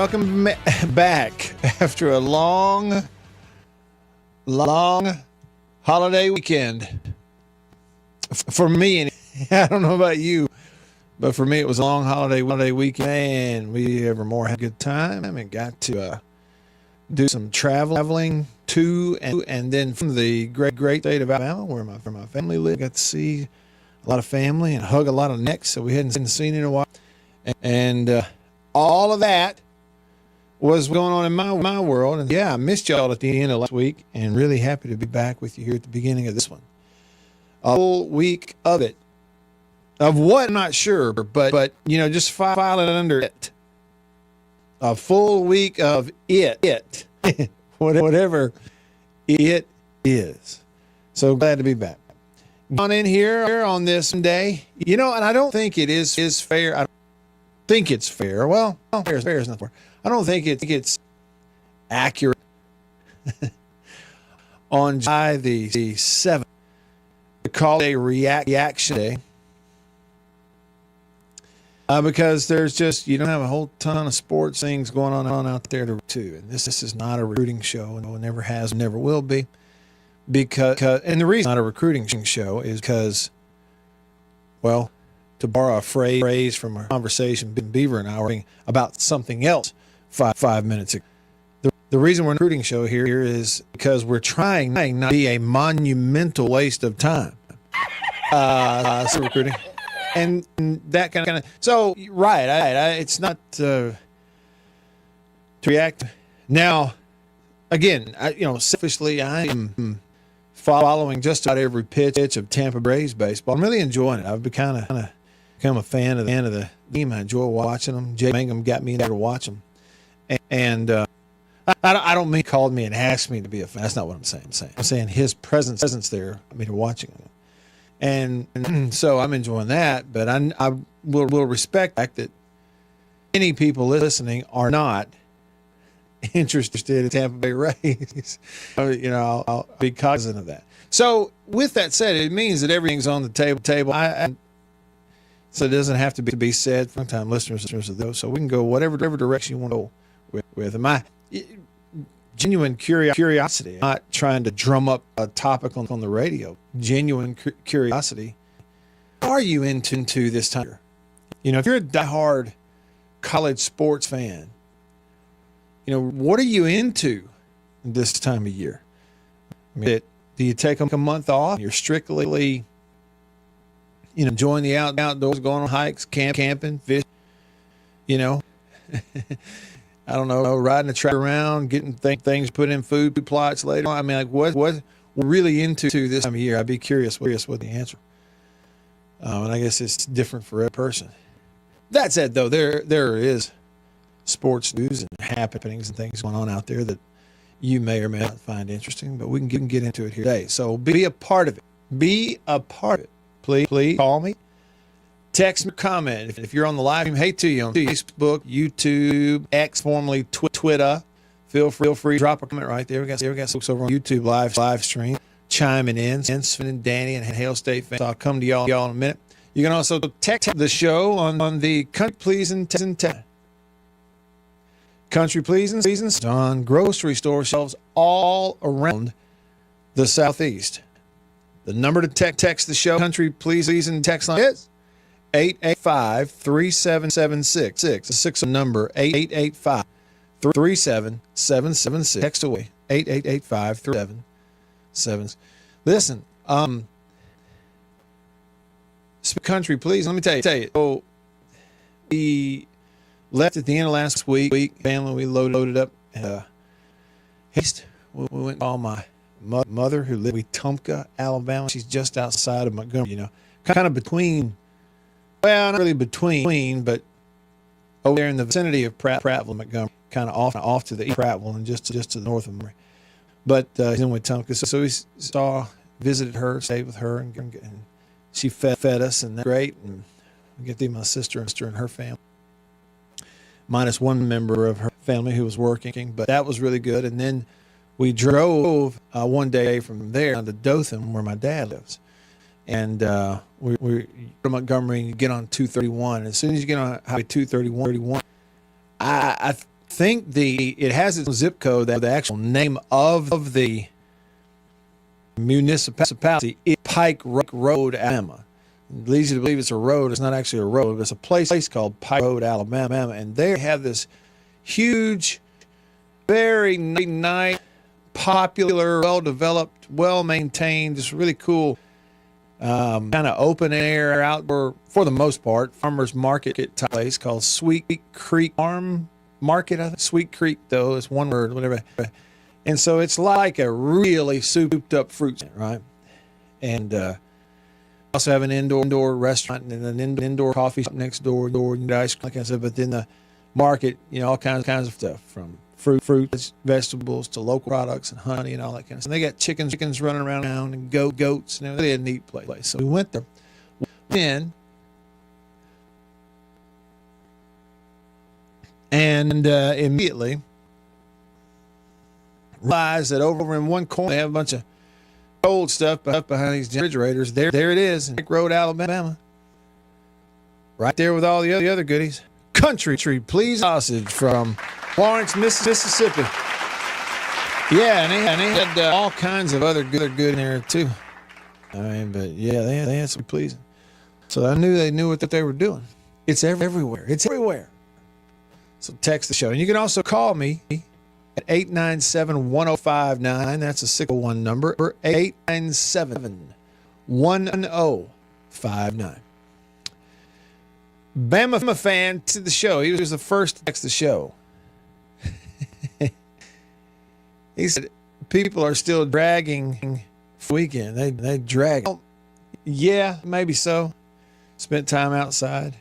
welcome back after a long holiday weekend. For me, and I don't know about you, but for me it was a long holiday weekend, and we evermore had a good time and got to do some traveling to and then from the great state of Alabama where my family lived. Got to see a lot of family and hug a lot of necks that we hadn't seen in a while, and all of that was going on in my world. And yeah, I missed y'all at the end of last week, and really happy to be back with you here at the beginning of this one. A full week of it. Of what, I'm not sure, but you know, just file it under it. A full week of it. Whatever it is. So glad to be back. On in here on this day, you know, and I don't think it is fair. I don't think it's fair. Well, fair is not fair. I don't think it's accurate on July the 7th to call it a reaction day. Because there's just, you don't have a whole ton of sports things going on out there too. And this is not a recruiting show, and it never has, never will be. Because and the reason it's not a recruiting show is because, well, to borrow a phrase from a conversation Beaver and I were about something else five minutes ago. The reason we're recruiting show here is because we're trying not to be a monumental waste of time. So recruiting. And that kind of so right, it's not to react. Now, again, selfishly, I am following just about every pitch of Tampa Bay's baseball. I'm really enjoying it. I've become a fan of the team. I enjoy watching them. Jay Mangum got me there to watch them, and I don't mean he called me and asked me to be a fan. That's not what I'm saying. I'm saying his presence there. I mean, watching them. And so I'm enjoying that, but I will respect the fact that many people listening are not interested in Tampa Bay Rays. I'll be cognizant of that. So with that said, it means that everything's on the table. So it doesn't have to be said for time listeners of those. So we can go whatever direction you want to go with. My genuine curiosity. I'm not trying to drum up a topic on the radio. Genuine curiosity. What are you into this time? You know, if you're a diehard college sports fan, you know, what are you into this time of year? I mean, do you take a month off? You're strictly, enjoying the outdoors, going on hikes, camping, fishing, I don't know, riding a tractor around, getting things put in food plots later. I mean, like what we're really into this time of year? I'd be curious what the answer. And I guess it's different for every person. That said, though, there is sports news and happenings and things going on out there that you may or may not find interesting, but we can get into it here today. So be a part of it. Be a part of it. Please call me. Text me, comment. If you're on the live stream, hey to you on Facebook, YouTube, X, formerly Twitter. Feel free, drop a comment right there. We got folks over on YouTube live stream chiming in. Sven and Danny and Hale State fans. I'll come to y'all in a minute. You can also text the show on the Country Pleasing text. Country Pleasing on grocery store shelves all around the Southeast. The number to text the show, Country Pleasing text line is 885-3776. The 6 number, 885-37776. Text away, 888-53776. Listen, Country Pleasing, let me tell you. So we left at the end of last week. Family, we loaded up. We went and saw my mother who lived in Wetumpka, Alabama. She's just outside of Montgomery, kind of between. Well, not really between, but over there in the vicinity of Prattville, Montgomery, kind of off to the east of Prattville and just to the north of Montgomery. But he's in Wetumpka, so we visited her, stayed with her, and she fed us, and that's great. And we get to see my sister and her family, minus one member of her family who was working, but that was really good. And then we drove one day from there down to Dothan, where my dad lives. And we from Montgomery, and you get on 231. As soon as you get on Highway 231, I think it has its zip code, that the actual name of the municipality is Pike Road, Alabama. It leads you to believe it's a road. It's not actually a road. It's a place called Pike Road, Alabama, and they have this huge, very nice, popular, well-developed, well-maintained, just really cool, kind of open air, outdoor, for the most part, farmers market type place called Sweet Creek Farm Market. I think Sweet Creek, though, is one word, whatever. And so it's like a really souped up fruit stand, right? And also have an indoor restaurant and an indoor coffee shop next door, ice cream, like I said. But then the market, all kinds of stuff, from fruits, vegetables to local products and honey and all that kind of stuff. And they got chickens running around and goats and everything. A neat place. So we went there. And immediately realized that over in one corner they have a bunch of old stuff behind these refrigerators. There it is, in Pike Road, Alabama. Right there with all the other goodies. Country Please sausage from Lawrence, Mississippi. Yeah, and they had all kinds of other good in there too. I mean, but yeah, they had some pleasing. So I knew they knew what they were doing. It's everywhere. It's everywhere. So text the show. And you can also call me at 897-1059. That's a 601 number. 897-1059. Bama fan to the show. He was the first to text the show. He said, people are still dragging weekend. They drag. Well, yeah, maybe so. Spent time outside.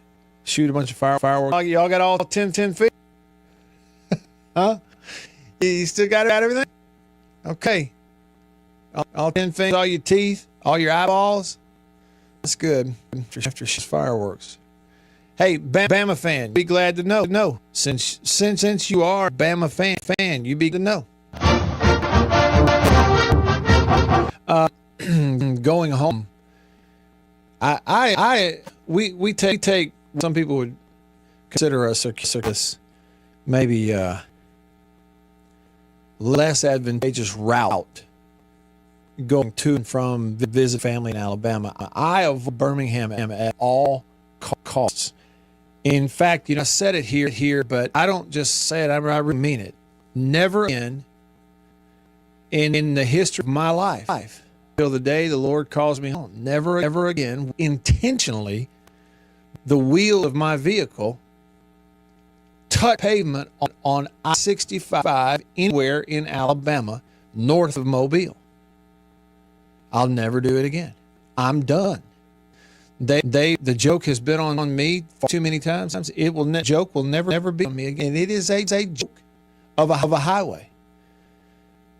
Shoot a bunch of fireworks. Y'all got all 10 feet? Huh? You still got everything? Okay. All 10 fingers, all your teeth, all your eyeballs. That's good after fireworks. Hey, Bama fan, be glad to know. No, since you are a Bama fan, you be to know. Going home, we take some people would consider a circus maybe less advantageous route going to and from visit family in Alabama. I avoid Birmingham at all costs. In fact, I said it here, but I don't just say it, I really mean it. Never in the history of my life, till the day the Lord calls me home, never ever again intentionally the wheel of my vehicle touch pavement on I-65 anywhere in Alabama north of Mobile. I'll never do it again. I'm done. The joke has been on me too many times. Joke will never be on me again. It is a joke of a highway.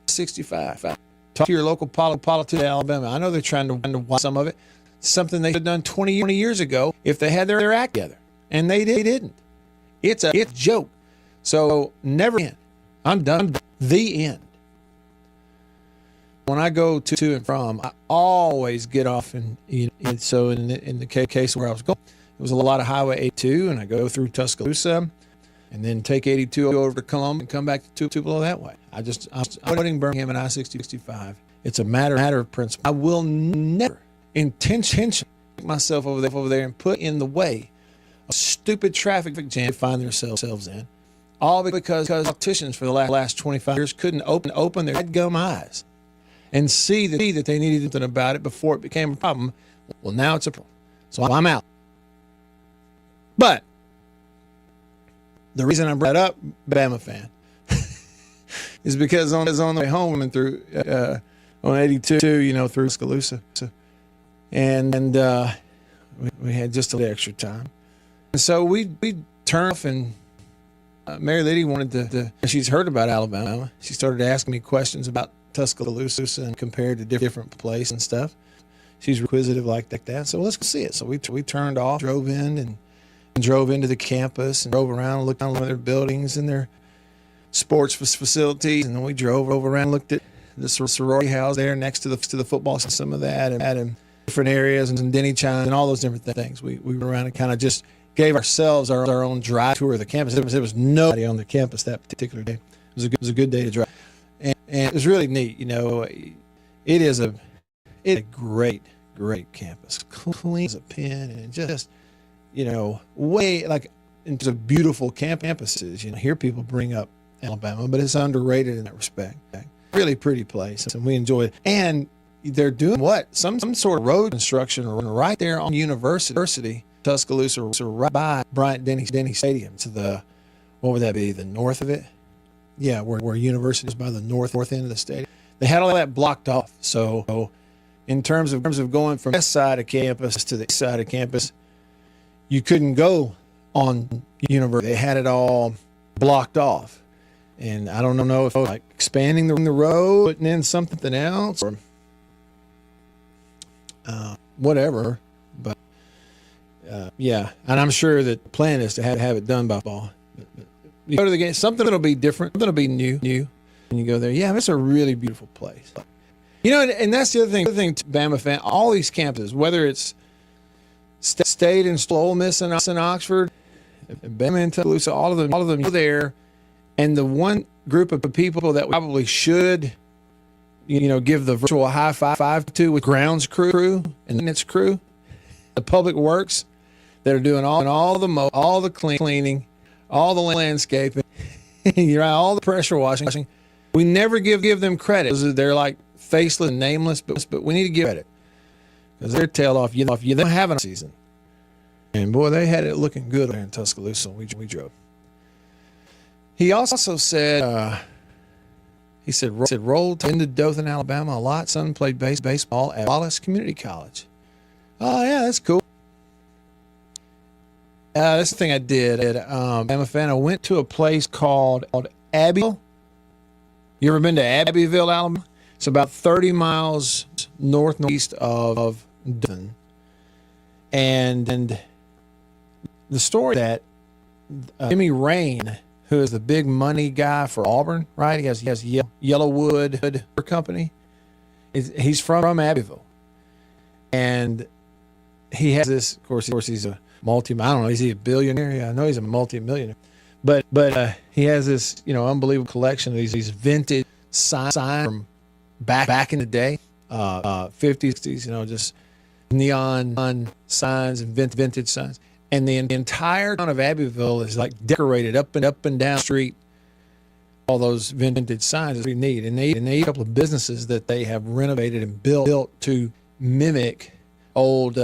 65. Talk to your local politician in Alabama. I know they're trying to watch some of it. Something they should have done 20 years ago if they had their act together, and they didn't. It's a joke. So never end. I'm done. The end. When I go to and from, I always get off, and so in the case where I was going, it was a lot of Highway 82, and I go through Tuscaloosa, and then take 82 over to Columbia and come back to Tupelo that way. I'm putting Birmingham and I-65. It's a matter of principle. I will never intentionally take myself over there and put in the way a stupid traffic jam they find themselves in, all because politicians for the last 25 years couldn't open their headgum eyes and see that they needed something about it before it became a problem. Well, now it's a problem. So I'm out. But the reason I brought up Bama fan is because on the way home and through on 82, through Tuscaloosa, and we had just a little extra time, and so we turned off, and Mary Liddy wanted to. She's heard about Alabama. She started asking me questions about Tuscaloosa and compared to different places and stuff. She's inquisitive like that. So let's go see it. So we turned off, drove into the campus and drove around and looked at their buildings and their sports facilities. And then we drove around and looked at the sorority house there next to the football, some of that, and different areas and Denny Chimes and all those different things. We went around and kind of just gave ourselves our own drive tour of the campus. There was nobody on the campus that particular day. It was a good day to drive, and it was really neat. You know, it's a great campus, clean as a pin, and just, you know, way like into beautiful campuses. You know, hear people bring up Alabama, but it's underrated in that respect. Really pretty place, and we enjoy it. And they're doing some sort of road construction right there on University, Tuscaloosa, right by Bryant-Denny Stadium, to the, what would that be, the north of it? Yeah, where University is, by the north end of the stadium. They had all that blocked off. So in terms of going from the west side of campus to the east side of campus, you couldn't go on University. They had it all blocked off. And I don't know if like expanding the road, putting in something else, or whatever. But yeah, and I'm sure that the plan is to have it done by fall. But you go to the game, something that'll be different, something that'll be new. When you go there, yeah, it's a really beautiful place. You know, and that's the other thing. Bama fan, all these campuses, whether it's State and Ole Miss in Oxford, Bama and Tuscaloosa, all of them go there. And the one group of people that we probably should, you know, give the virtual high five to with grounds crew and its crew, the public works that are doing all the cleaning, all the landscaping, you're right, all the pressure washing. We never give them credit. They're like faceless and nameless, but we need to give credit because they're tail off. You don't have a season, and boy, they had it looking good there in Tuscaloosa. We drove. He also said, rolled into Dothan, Alabama a lot. Son played baseball at Wallace Community College. Oh, yeah, that's cool. That's the thing I did. I'm a fan. I went to a place called Abbeville. You ever been to Abbeville, Alabama? It's about 30 miles northeast of Dothan. And the story that Jimmy Rain, who is the big money guy for Auburn, right? He has Yellowwood Company. He's from Abbeville. And he has this, of course he's a I don't know, is he a billionaire? Yeah, I know he's a multi-millionaire. But he has this, you know, unbelievable collection of these vintage signs from back in the day, 50s, 60s, you know, just neon signs and vintage signs. And the entire town of Abbeville is like decorated up and down the street. All those vintage signs is pretty neat. And they have a couple of businesses that they have renovated and built to mimic old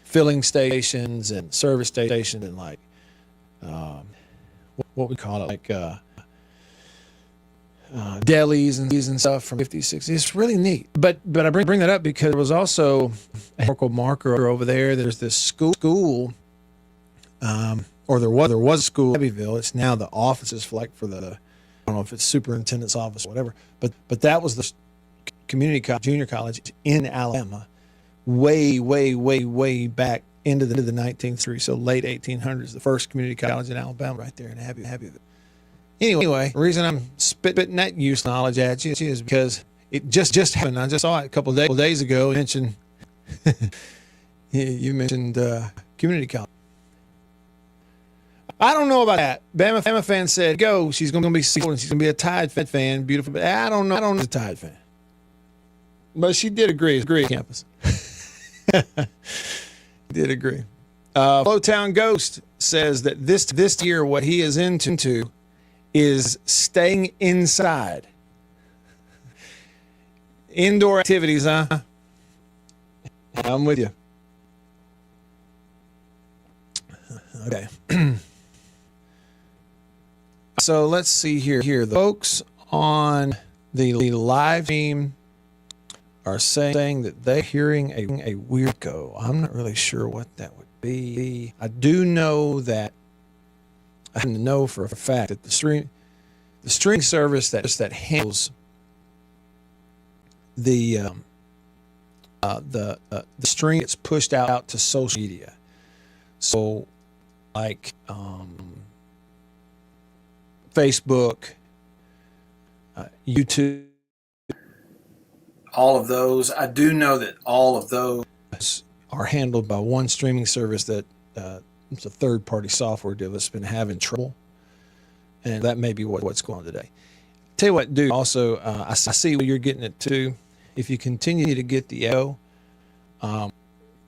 filling stations and service stations and like what we call it, like delis and stuff from 50s, 60s. It's really neat. But I bring that up because there was also a historical marker over there. There's this school. Or there was a school in Abbeville. It's now the offices for the, I don't know if it's superintendent's office or whatever, but that was the community college, junior college in Alabama, way back into the 19th century, so late 1800s, the first community college in Alabama right there in Abbeville. Anyway, the reason I'm spitting that use knowledge at you is because it just happened. I just saw it a couple of days ago. You mentioned community college. I don't know about that. Bama fan said, go. She's going to be single and she's going to be a Tide fan. Beautiful. But I don't know. A Tide fan. But she did agree. Campus. Did agree. Flowtown Ghost says that this year what he is into is staying inside. Indoor activities, huh? I'm with you. Okay. So let's see here. The folks on the live stream are saying that they're hearing a weird echo. I'm not really sure what that would be. I do know that I know for a fact that the streaming service that handles the stream gets pushed out to social media. So like Facebook, YouTube, all of those. I do know that all of those are handled by one streaming service that it's a third-party software deal that's been having trouble, and that may be what's going on today. Tell you what, dude. Also, I see where you're getting it too. If you continue to get the echo,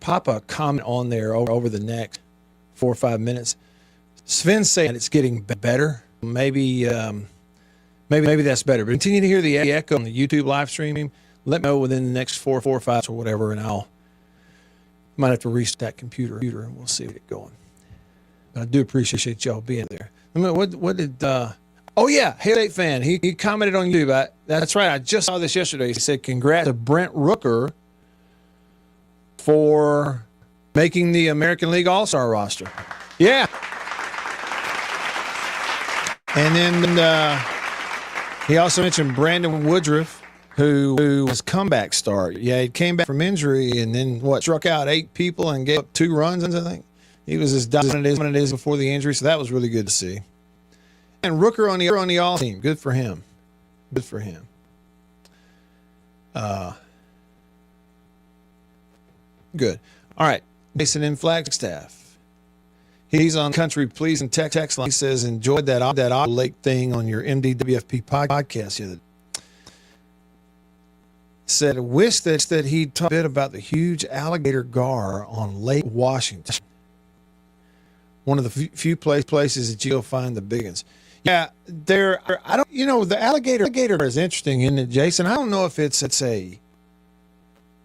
pop a comment on there over the next 4 or 5 minutes. Sven's saying it's getting better. Maybe that's better. But continue to hear the echo on the YouTube live stream. Let me know within the next 4 or 5 or whatever, and I might have to restart that computer and we'll see it going. But I do appreciate y'all being there. I mean, what did? Oh yeah, Hail State fan. He commented on YouTube. That's right. I just saw this yesterday. He said, "Congrats to Brent Rooker for making the American League All-Star roster." Yeah. And then he also mentioned Brandon Woodruff, who was comeback start. Yeah, he came back from injury and then struck out 8 people and gave up 2 runs, I think. He was as dominant as it is before the injury, so that was really good to see. And Rooker on the all team. Good for him. Good for him. Good. All right. Jason in Flagstaff. He's on Country Please and text line. He says, enjoyed that lake thing on your MDWFP podcast the other day. Said, wish that he'd talk a bit about the huge alligator gar on Lake Washington. One of the few places that you'll find the big ones. Yeah, the alligator is interesting, isn't it, Jason? I don't know if I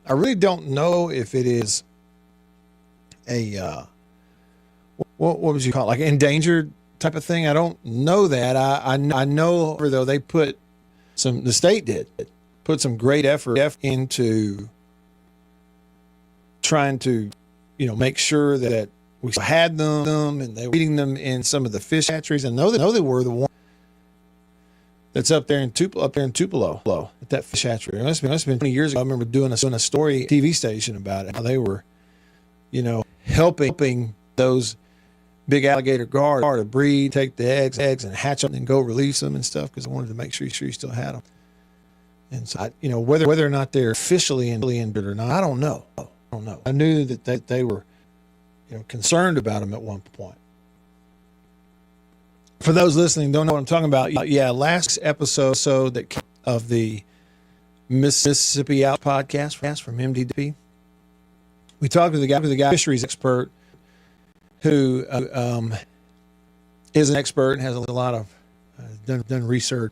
really don't know if it is what would you call it? Like endangered type of thing? I don't know that. I know, though, the state did put some great effort into trying to, make sure that we had them and they were eating them in some of the fish hatcheries. I know they were the one that's up there in Tupelo at that fish hatchery. It must have been 20 years ago. I remember doing a story TV station about it. How they were, helping those big alligator gar to breed, take the eggs and hatch them and go release them and stuff, because I wanted to make sure you still had them. And so, whether or not they're officially injured or not, I don't know. I knew that they were, concerned about them at one point. For those listening, don't know what I'm talking about. Yeah, last episode of the Mississippi Out podcast from MDP, we talked to the guy fisheries expert who is an expert and has a lot of done research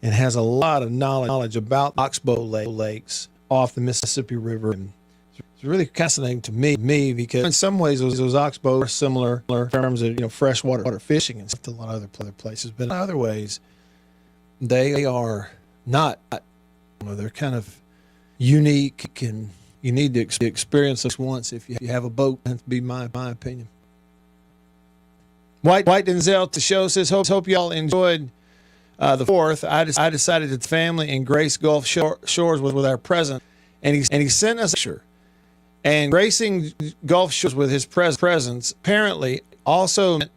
and has a lot of knowledge about oxbow lakes off the Mississippi River. And it's really fascinating to me because in some ways those oxbows are similar in terms of freshwater fishing and stuff to a lot of other places, but in other ways they are not. They're kind of unique, and you need to experience this once if you have a boat. That's be my opinion. White Denzel to show says, hope y'all enjoyed the 4th. I decided that the family and Grace Gulf Shores was with our present, and he sent us a picture. And gracing Gulf Shores with his presence apparently also meant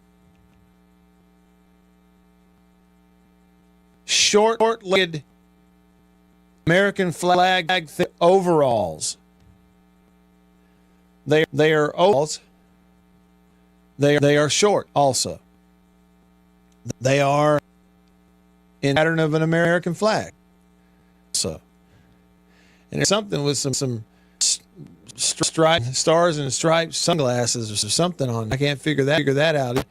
short-legged American flag overalls. They are overalls. They are short also. They are in the pattern of an American flag. So, and there's something with some stars and stripes sunglasses or something on. I can't figure that out.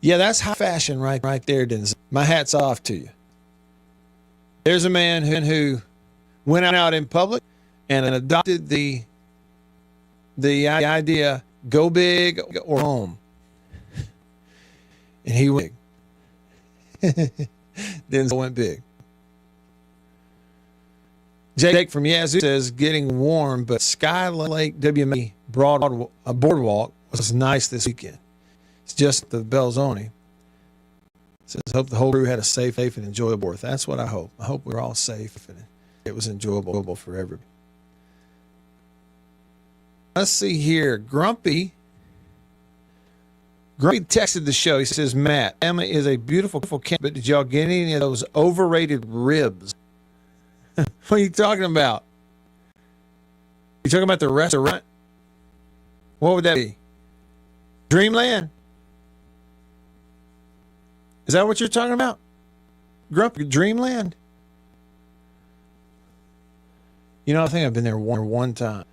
Yeah, that's high fashion right there, Denzel. My hat's off to you. There's a man who went out in public and adopted the idea, go big or home. And he went big. Denzel went big. Jake from Yazoo says, getting warm, but Sky Lake WMA boardwalk was nice this weekend. It's just the Belzoni. Says, hope the whole crew had a safe and enjoyable 4th. That's what I hope. I hope we're all safe and it was enjoyable for everybody. Let's see here. Grumpy texted the show. He says, Matt, Emma is a beautiful camp, but did y'all get any of those overrated ribs? What are you talking about? You talking about the restaurant? What would that be? Dreamland. Is that what you're talking about? Grew up in Dreamland? You know, I think I've been there one time.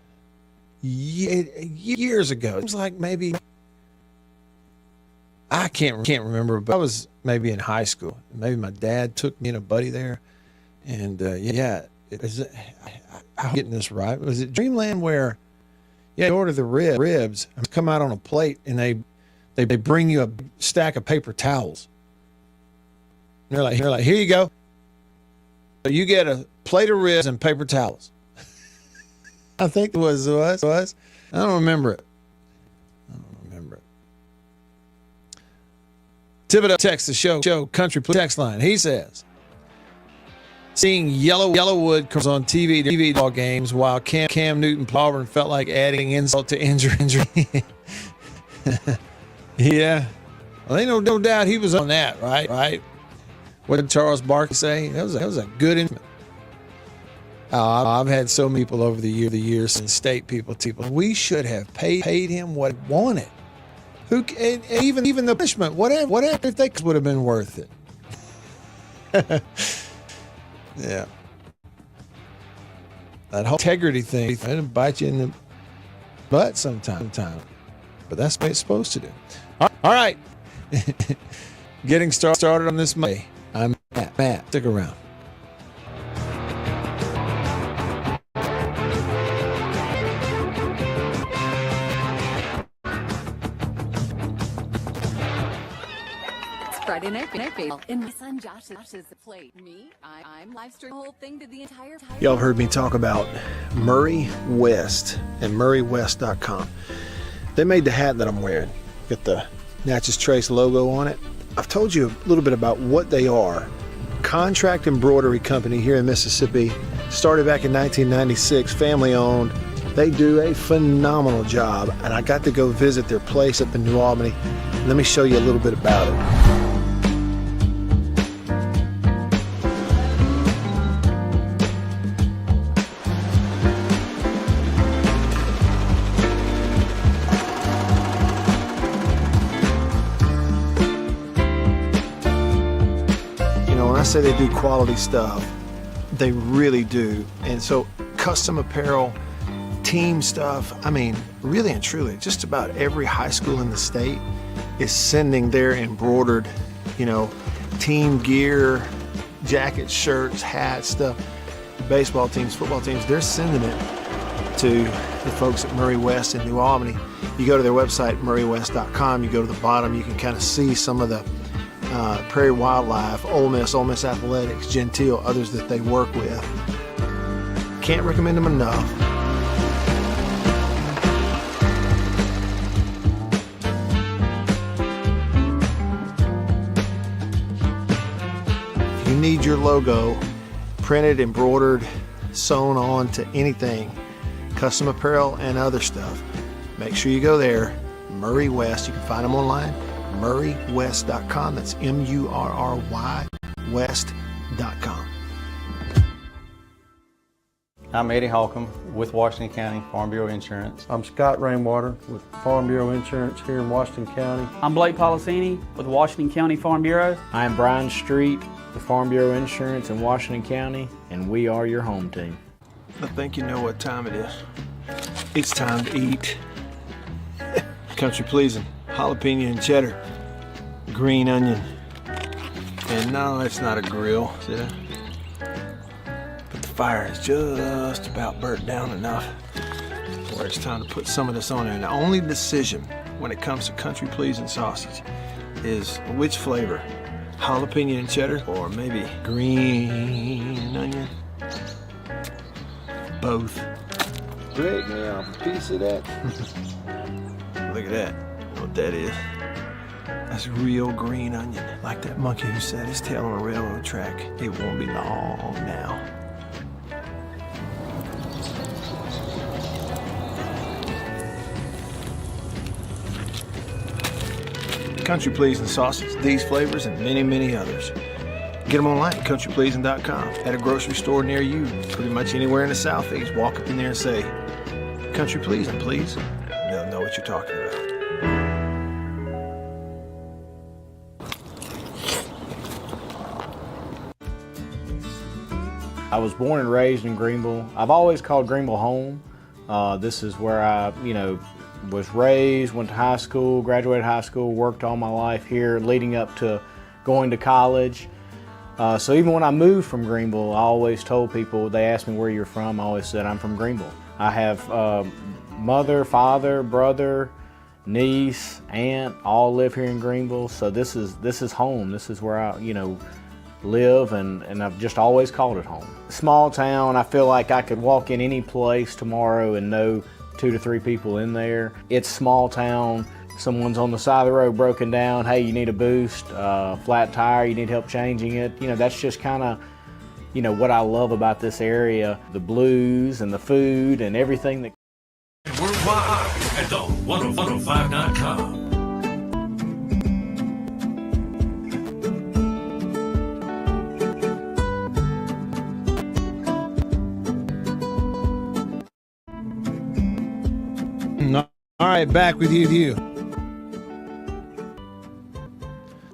Years ago. It was like maybe, I can't remember, but I was maybe in high school. Maybe my dad took me and a buddy there. And I'm getting this right. Was it Dreamland where you order the ribs, come out on a plate, and they bring you a stack of paper towels. And they're like, here you go. So you get a plate of ribs and paper towels. I think it was. I don't remember it. Thibodeau texts the show country text line. He says, seeing Yellowwood comes on TV ball games while Cam Newton Auburn felt like adding insult to injury. Yeah. Well, ain't no doubt he was on that, right? What did Charles Barkley say? That was a good instrument. I've had so many people over the years and state people. We should have paid him what he wanted. And even the punishment, whatever if they would have been worth it. Yeah. That whole integrity thing, it'll bite you in the butt sometime. But that's what it's supposed to do. All right. Getting started on this Monday. I'm Matt. Stick around. Friday night baseball, and my son Josh is the plate. I'm live streaming the whole thing to the entire time. Y'all have heard me talk about Murray West and MurrayWest.com. They made the hat that I'm wearing. Got the Natchez Trace logo on it. I've told you a little bit about what they are. Contract embroidery company here in Mississippi. Started back in 1996, family owned. They do a phenomenal job, and I got to go visit their place up in New Albany. Let me show you a little bit about it. I say they do quality stuff. They really do. And so custom apparel, team stuff, I mean, really and truly, just about every high school in the state is sending their embroidered, team gear, jackets, shirts, hats, stuff. Baseball teams, football teams, they're sending it to the folks at Murray West in New Albany. You go to their website, MurrayWest.com, you go to the bottom, you can kind of see some of the Prairie Wildlife, Ole Miss Athletics, Gentile, others that they work with. Can't recommend them enough. If you need your logo printed, embroidered, sewn on to anything, custom apparel and other stuff, make sure you go there. Murray West, you can find them online. MurrayWest.com. That's MURRY West.com. I'm Eddie Holcomb with Washington County Farm Bureau Insurance. I'm Scott Rainwater with Farm Bureau Insurance here in Washington County. I'm Blake Policini with Washington County Farm Bureau. I'm Brian Street with Farm Bureau Insurance in Washington County, and we are your home team. I think you know what time it is. It's time to eat. Country pleasing, jalapeno and cheddar, green onion. And no, it's not a grill, see that? But the fire is just about burnt down enough where it's time to put some of this on there. And the only decision when it comes to country pleasing sausage is which flavor, jalapeno and cheddar or maybe green onion. Both. Break me off a piece of that. Look at that. You know what that is? That's real green onion. Like that monkey who set his tail on a railroad track. It won't be long now. Country pleasing sausage, these flavors, and many, many others. Get them online at countrypleasing.com. At a grocery store near you, pretty much anywhere in the Southeast. Walk up in there and say, "Country pleasing, please." They'll know what you're talking about. I was born and raised in Greenville. I've always called Greenville home. This is where I, was raised, went to high school, graduated high school, worked all my life here leading up to going to college. So even when I moved from Greenville, I always told people, they asked me where you're from, I always said I'm from Greenville. I have mother, father, brother, niece, aunt, all live here in Greenville. So this is home. This is where I, live, and I've just always called it home. Small town, I feel like I could walk in any place tomorrow and know 2 to 3 people in there. It's small town. Someone's on the side of the road broken down. Hey, you need a boost, flat tire, you need help changing it. That's just kind of, what I love about this area. The blues and the food and everything that. We're live at the 105.com. All right, back with you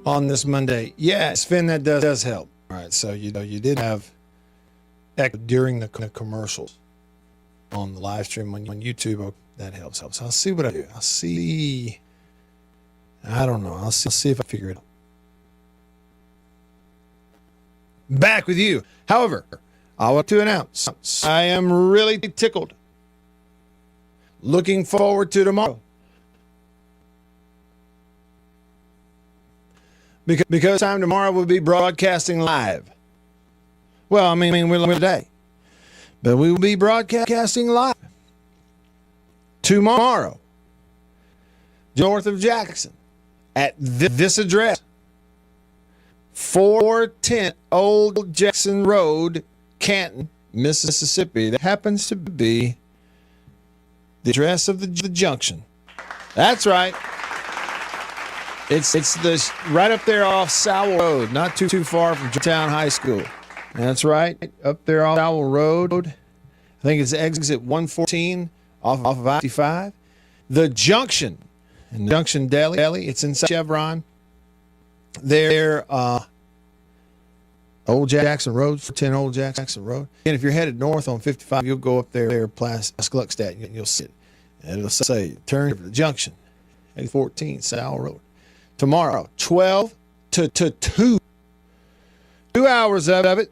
on this Monday. Yes, Finn, that does help. All right, so you did have echo during the commercials on the live stream on YouTube. Oh, that helps. So I'll see what I do. I don't know. I'll see if I figure it out. Back with you. However, I want to announce I am really tickled. Looking forward to tomorrow. Because time tomorrow will be broadcasting live. Well, I mean, we're today. But we will be broadcasting live tomorrow, north of Jackson, at this address, 410 Old Jackson Road, Canton, Mississippi. That happens to be the address of the junction. That's right. It's this right up there off Sowell Road, not too far from Town High School. That's right, up there off Sowell Road. I think it's exit 114 off of I-55. The junction, and the Junction Deli. It's in Chevron. There, Old Jackson Road, 10 Old Jackson Road. And if you're headed north on 55, you'll go up there past Gluckstadt, and you'll see it. And it'll say, turn to the junction, 814 Sowell Road. Tomorrow, 12 to 2. 2 hours of it.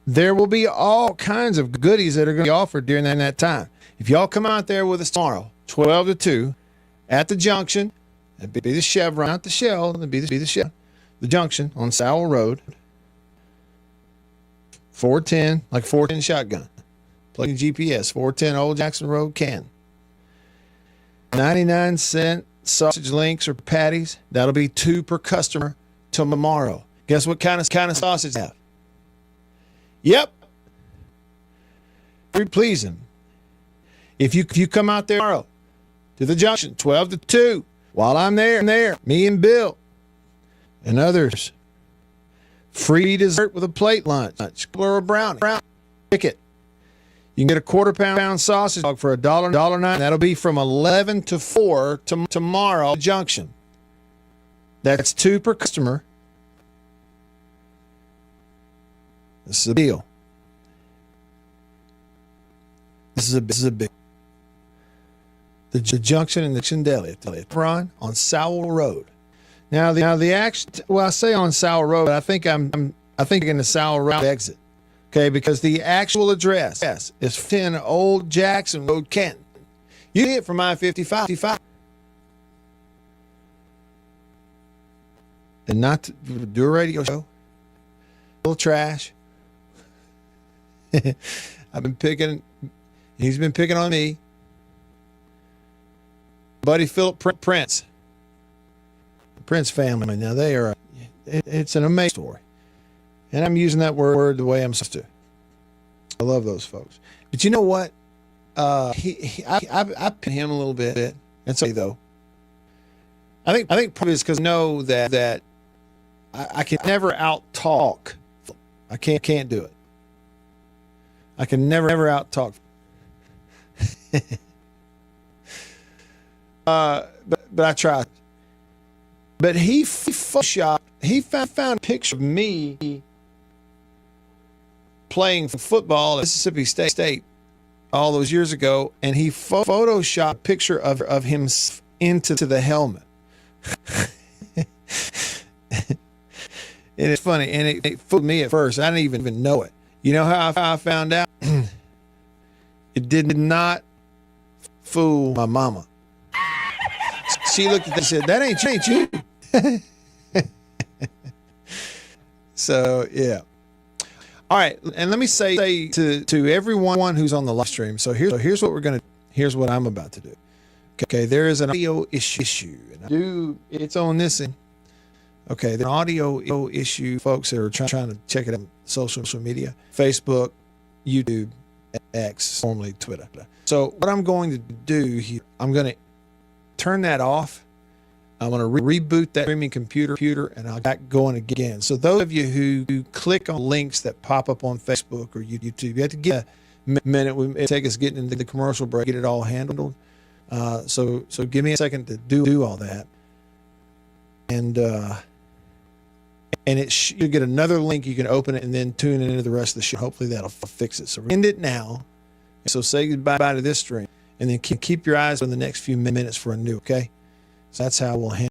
There will be all kinds of goodies that are going to be offered during that time. If y'all come out there with us tomorrow, 12 to 2, at the junction, it'd be the Chevron, not the Shell, it'd be the Shell, the junction on Sowell Road, 410, like 410 shotgun. Plug in GPS, 410 Old Jackson Road, Canton. 99-cent sausage links or patties. That'll be 2 per customer tomorrow. Guess what kind of sausage they have? Yep. Very pleasing. If you come out there tomorrow to the junction, 12 to 2, while I'm there, me and Bill and others, free dessert with a plate lunch or a brownie. Ticket. You can get a quarter-pound sausage dog for $1.09. That'll be from 11 to 4 tomorrow at the junction. That's 2 per customer. This is a deal. This is a big. The junction and the Junction Deli, Ron, on Sowell Road. Now the action. Well, I say on Sowell Road, but I think I'm in the Sowell Road exit. Okay, because the actual address is 10 Old Jackson Road, Canton. You get it from I-55. And not to do a radio show. A little trash. I've been picking. He's been picking on me. Buddy Philip Prince. The Prince family. Now they are. It's an amazing story. And I'm using that word the way I'm supposed to. I love those folks. But you know what? I pin him a little bit. That's okay though. I think probably it's because I know that I can never out talk. I can't do it. I can never out talk. But I tried. But he photoshopped. He found a picture of me playing football at Mississippi State all those years ago, and he photoshopped a picture of him into the helmet. And it's funny, and it fooled me at first. I didn't even know it. You know how I found out? It did not fool my mama. She looked at that and said, "That ain't you." So, yeah. All right, and let me say to everyone who's on the live stream. So here's what I'm about to do. Okay, there is an audio issue, and it's on this end. Okay, there's an audio issue. Folks that are trying to check it out on social media, Facebook, YouTube, X, formerly Twitter. So what I'm going to do here, I'm going to turn that off. I'm going to reboot that streaming computer, and I'll get going again. So those of you who click on links that pop up on Facebook or YouTube, you have to get a minute. It'll take us getting into the commercial break, get it all handled. So give me a second to do all that. And you'll get another link. You can open it and then tune into the rest of the show. Hopefully that'll fix it. So end it now. So say goodbye to this stream, and then keep your eyes on the next few minutes for a new, okay? So that's how we'll handle